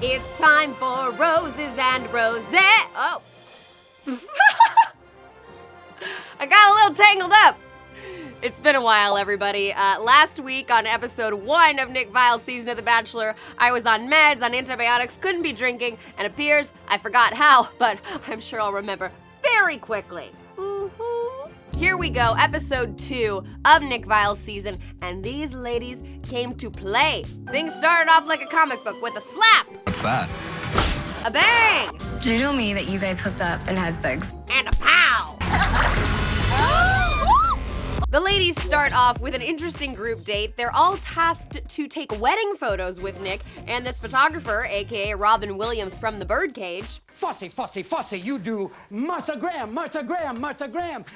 It's time for roses and rosé. Oh. I got a little tangled up. It's been a while, everybody. Last week on episode 1 of Nick Viall's season of The Bachelor, I was on meds, on antibiotics, couldn't be drinking, and appears I forgot how, but I'm sure I'll remember very quickly. Here we go, episode 2 of Nick Viall's season, and these ladies came to play. Things started off like a comic book with a slap. What's that? A bang. Did you tell me that you guys hooked up and had sex? And a pow. The ladies start off with an interesting group date. They're all tasked to take wedding photos with Nick, and this photographer, aka Robin Williams from the Birdcage, Fussy, you do Martha Graham,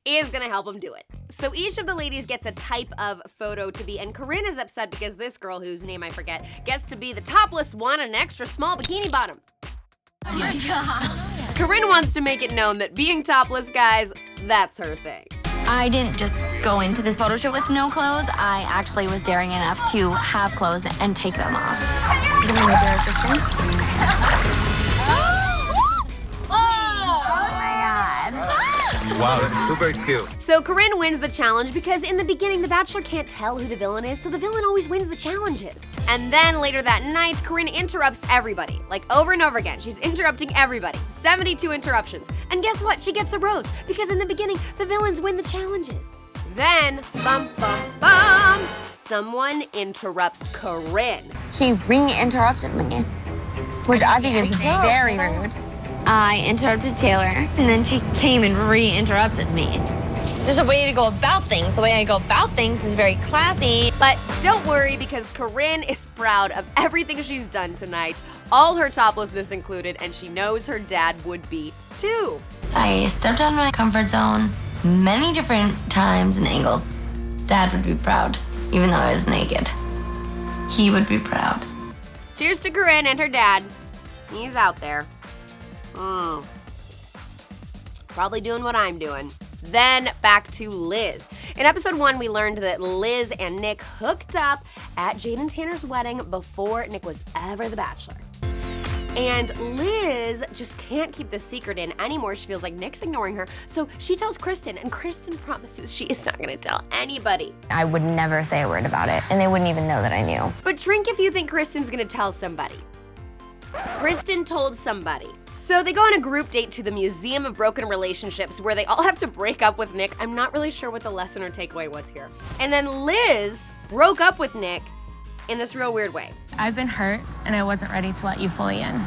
is gonna help them do it. So each of the ladies gets a type of photo to be, and Corrine is upset because this girl, whose name I forget, gets to be the topless one in an extra small bikini bottom. Oh my God. Corrine wants to make it known that being topless, guys, that's her thing. I didn't just go into this photo shoot with no clothes. I actually was daring enough to have clothes and take them off. You need your assistance? Wow, that's super cute. So Corrine wins the challenge because in the beginning, the Bachelor can't tell who the villain is, so the villain always wins the challenges. And then later that night, Corrine interrupts everybody, like over and over again. She's interrupting everybody, 72 interruptions. And guess what? She gets a rose because in the beginning, the villains win the challenges. Then, bum, bum, bum, someone interrupts Corrine. She re-interrupted me, which I think is very rude. I interrupted Taylor, and then she came and re-interrupted me. There's a way to go about things. The way I go about things is very classy. But don't worry, because Corrine is proud of everything she's done tonight, all her toplessness included, and she knows her dad would be too. I stepped out of my comfort zone many different times and angles. Dad would be proud, even though I was naked. He would be proud. Cheers to Corrine and her dad. He's out there. Probably doing what I'm doing. Then back to Liz. In episode 1, we learned that Liz and Nick hooked up at Jade and Tanner's wedding before Nick was ever the Bachelor. And Liz just can't keep this secret in anymore. She feels like Nick's ignoring her. So she tells Kristen, and Kristen promises she is not gonna tell anybody. I would never say a word about it, and they wouldn't even know that I knew. But drink if you think Kristen's gonna tell somebody. Kristen told somebody. So they go on a group date to the Museum of Broken Relationships where they all have to break up with Nick. I'm not really sure what the lesson or takeaway was here. And then Liz broke up with Nick in this real weird way. I've been hurt, and I wasn't ready to let you fully in.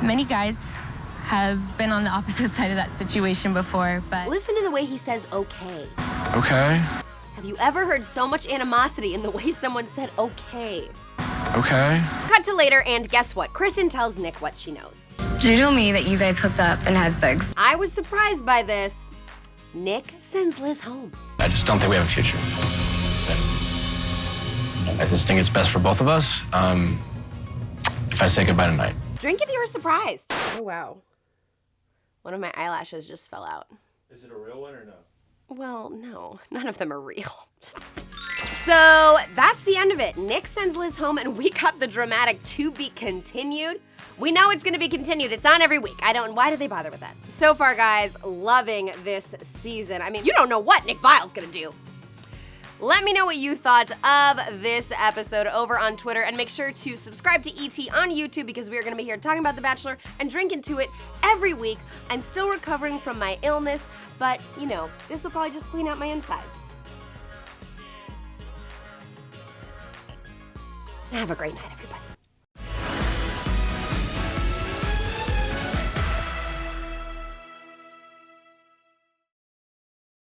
Many guys have been on the opposite side of that situation before, but... Listen to the way he says okay. Okay. Have you ever heard so much animosity in the way someone said okay? Okay. Cut to later, and guess what? Kristen tells Nick what she knows. Did you tell me that you guys hooked up and had sex? I was surprised by this. Nick sends Liz home. I just don't think we have a future. I just think it's best for both of us if I say goodbye tonight. Drink if you were surprised. Oh, wow. One of my eyelashes just fell out. Is it a real one or no? Well, no, none of them are real. So that's the end of it. Nick sends Liz home, and we got the dramatic to be continued. We know it's gonna be continued. It's on every week. Why did they bother with that? So far, guys, loving this season. I mean, you don't know what Nick Viall's gonna do. Let me know what you thought of this episode over on Twitter, and make sure to subscribe to ET on YouTube because we are gonna be here talking about The Bachelor and drinking to it every week. I'm still recovering from my illness, but you know, this will probably just clean out my insides. Have a great night, everybody.